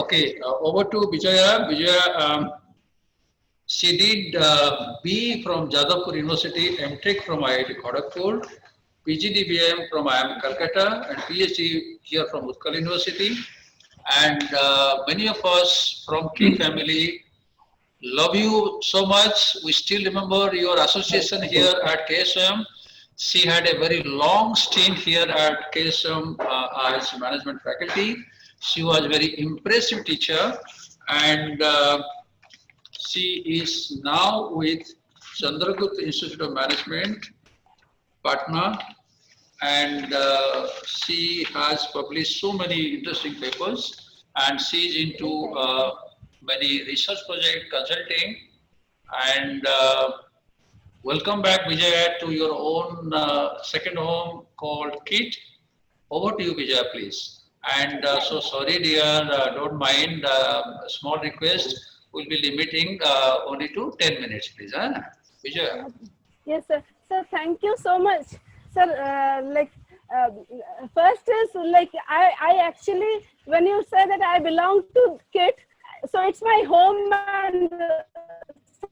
Okay, over to Vijaya. Vijaya, she did B from Jadavpur University, MTech from IIT Kharagpur, PGDBM from IIM Calcutta, and PhD here from Utkal University. And many of us from Key family love you so much. We still remember your association here at KSM. She had a very long stint here at KSM as management faculty. She was a very impressive teacher, and she is now with Chandragupta Institute of Management, Patna, and she has published so many interesting papers, and she is into many research project consulting. And welcome back, Vijaya, to your own second home called KIT. Over to you, Vijaya, please. And so sorry, dear, don't mind. A small request. We'll be limiting only to 10 minutes, please. Huh? Vijaya. Yes, sir. Sir, thank you so much. Sir, first is like I actually, when you say that I belong to KIT, so it's my home and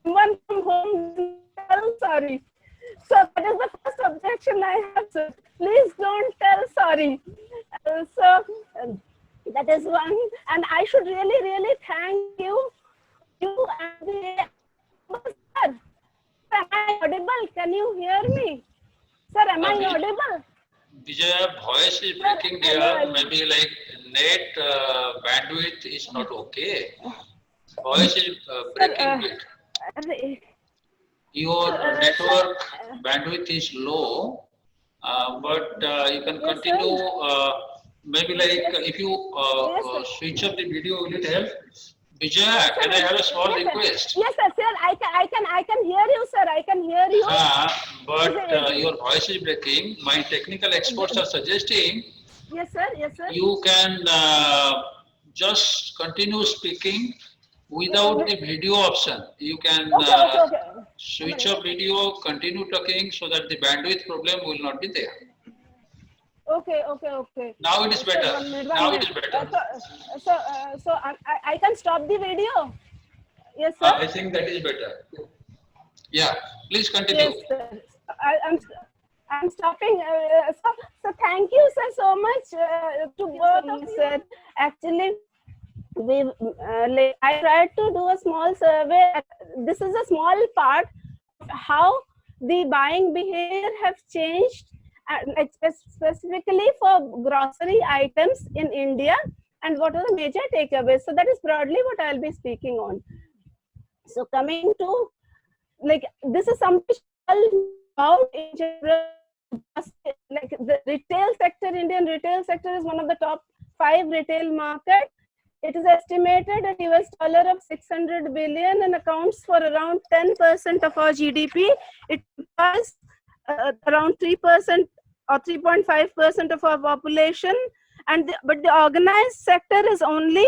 someone from home, sorry. So that is the first objection I have, sir. Please don't tell sorry. That is one. And I should really thank you and the sir. Am I audible? Can you hear me? Sir, am I audible? Vijaya, voice is breaking there. Maybe like net bandwidth is not okay. Voice is breaking bit. Your network bandwidth is low, but you can continue. Maybe like if you switch up the video, will it help? Vijaya, can I have a small request? Yes, sir. I can hear you, sir. I can hear you. But your voice is breaking. My technical experts are suggesting. Yes, sir. Yes, sir. You can just continue speaking without the video option. You can switch off video, continue talking, so that the bandwidth problem will not be there. Okay. Now it is better. Now it is better. So I can stop the video. Yes, sir. I think that is better. Yeah, please continue. Yes, sir. I'm stopping. So thank you, sir, so much to both of you, sir. Actually, I tried to do a small survey. This is a small part of how the buying behavior have changed, like specifically for grocery items in India, and what are the major takeaways. So that is broadly what I'll be speaking on. So coming to, like, this is something about in general, like the retail sector. Indian retail sector is one of the top 5 retail market. It is estimated at US dollar of 600 billion and accounts for around 10% of our GDP. It was around 3% or 3.5% of our population, and but the organized sector is only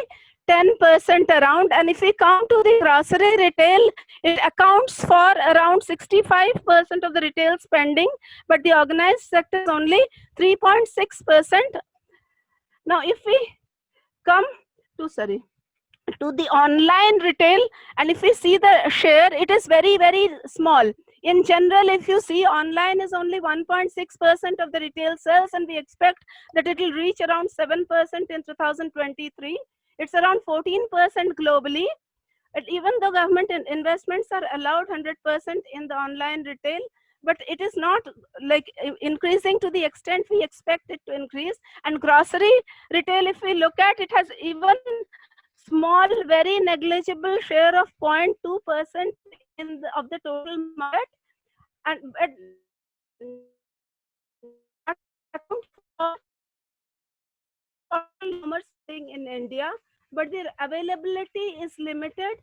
10% around. And if we come to the grocery retail, it accounts for around 65% of the retail spending, but the organized sector is only 3.6%. Now, if we come to the online retail, and if we see the share, it is very small. In general, if you see, online is only 1.6% of the retail sales, and we expect that it will reach around 7% in 2023. It's around 14% globally. And even though government investments are allowed 100% in the online retail, but it is not like increasing to the extent we expect it to increase. And grocery retail, if we look at, it has even small, very negligible share of 0.2% of the total market, and commerce in India, but their availability is limited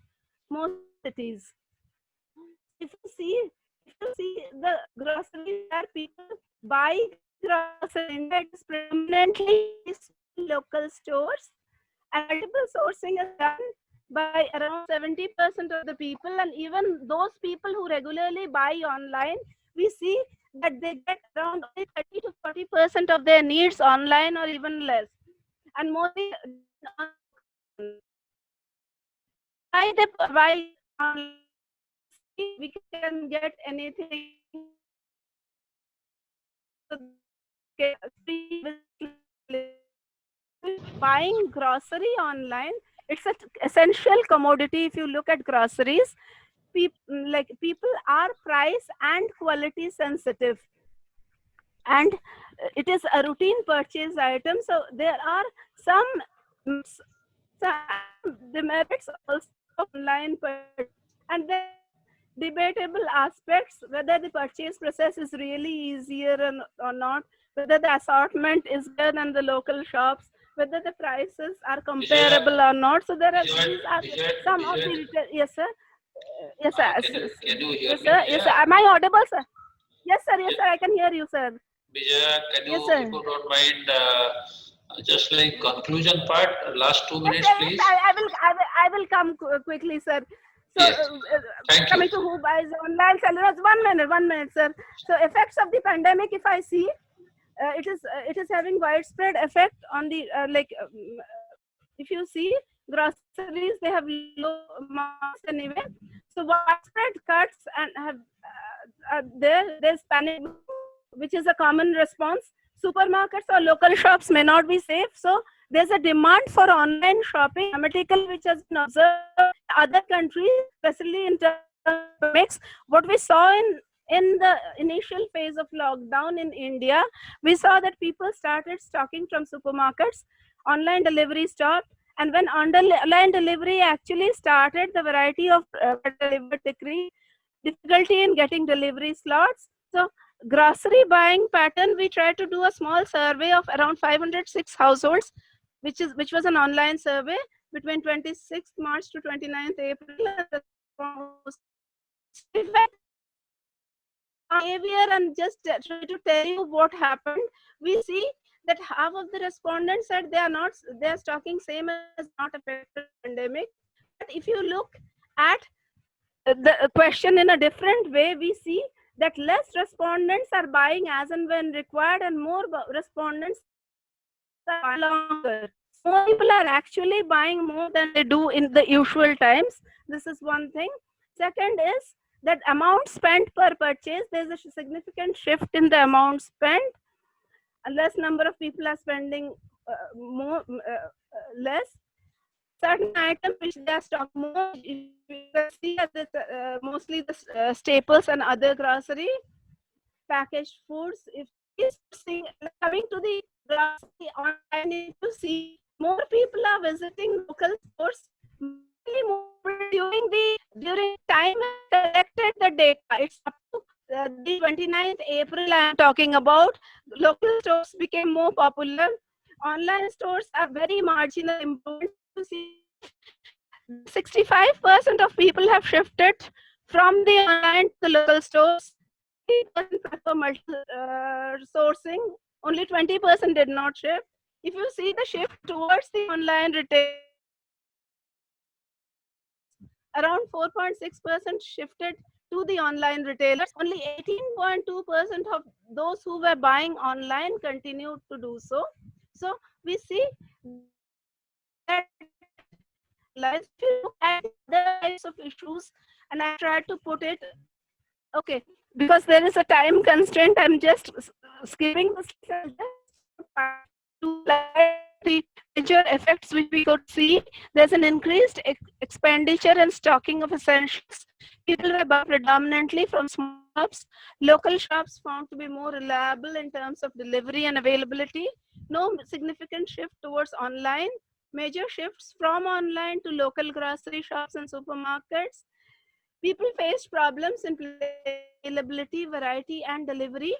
most cities. If you see the grocery where people buy grocery, India, it is predominantly local stores, and multiple sourcing is done by around 70% of the people. And even those people who regularly buy online, we see that they get around 30 to 40% of their needs online or even less. And mostly why we can get anything buying grocery online. It's an essential commodity. If you look at groceries, people are price and quality sensitive, and it is a routine purchase item. So there are some demerits also online purchase, and then debatable aspects whether the purchase process is really easier or not, whether the assortment is better than the local shops, whether the prices are comparable or not. So there are these are some of the yes sir. Yes sir. Can you hear Yes me? sir. Yes sir. Am I audible, sir? Yes sir. Yes sir. I can hear you, sir. Vijaya, can you, Yes, sir. if you don't mind, just like conclusion part, last 2 minutes, Yes, please. I will come quickly, sir. So, Yes. Thank coming you. to who buys online sellers, 1 minute, sir. So, effects of the pandemic, if I see, it is having widespread effect on the if you see groceries, they have low marks anyway. So, widespread cuts and have there's panic, which is a common response. Supermarkets or local shops may not be safe, so there's a demand for online shopping dramatically, which has been observed in other countries, especially in terms of mix. What we saw in the initial phase of lockdown in India, we saw that people started stocking from supermarkets, online delivery stopped, and when online delivery actually started, the variety of delivered decreased, difficulty in getting delivery slots. So grocery buying pattern, we tried to do a small survey of around 506 households, which was an online survey between 26th March to 29th April. Behavior, and just try to tell you what happened. We see that half of the respondents said they are stocking same as not affected pandemic. But if you look at the question in a different way, we see that less respondents are buying as and when required, and more respondents are buying longer. More people are actually buying more than they do in the usual times. This is one thing. Second is that amount spent per purchase. There's a significant shift in the amount spent. A less number of people are spending less. Certain items which they are stocking more, you can see that mostly the staples and other grocery, packaged foods. If coming to the grocery online, you see more people are visiting local stores. During time collected the data, it's up to the 29th April I am talking about. Local stores became more popular. Online stores are very marginal improvement. 65% of people have shifted from the online to the local stores. 30% prefer sourcing. Only 20% did not shift. If you see the shift towards the online retail, around 4.6% shifted to the online retailers. Only 18.2% of those who were buying online continued to do so. So we see that if you look at the types of issues, and I tried to put it, okay, because there is a time constraint, I'm just skipping the the major effects which we could see. There's an increased expenditure and stocking of essentials. People were buying predominantly from small shops. Local shops found to be more reliable in terms of delivery and availability. No significant shift towards online. Major shifts from online to local grocery shops and supermarkets. People faced problems in availability, variety, and delivery.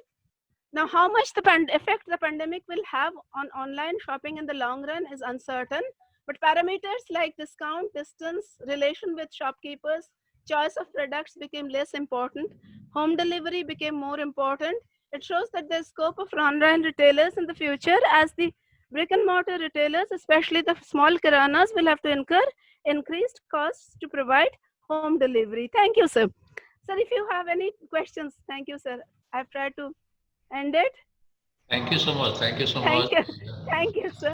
Now, how much the effect the pandemic will have on online shopping in the long run is uncertain, but parameters like discount, distance, relation with shopkeepers, choice of products became less important. Home delivery became more important. It shows that there's scope of online retailers in the future, as the brick and mortar retailers, especially the small kiranas, will have to incur increased costs to provide home delivery. Thank you, sir. Sir, if you have any questions, thank you, sir. I've tried to end it. Thank you so much. Thank you so Thank much. you. Thank you, sir.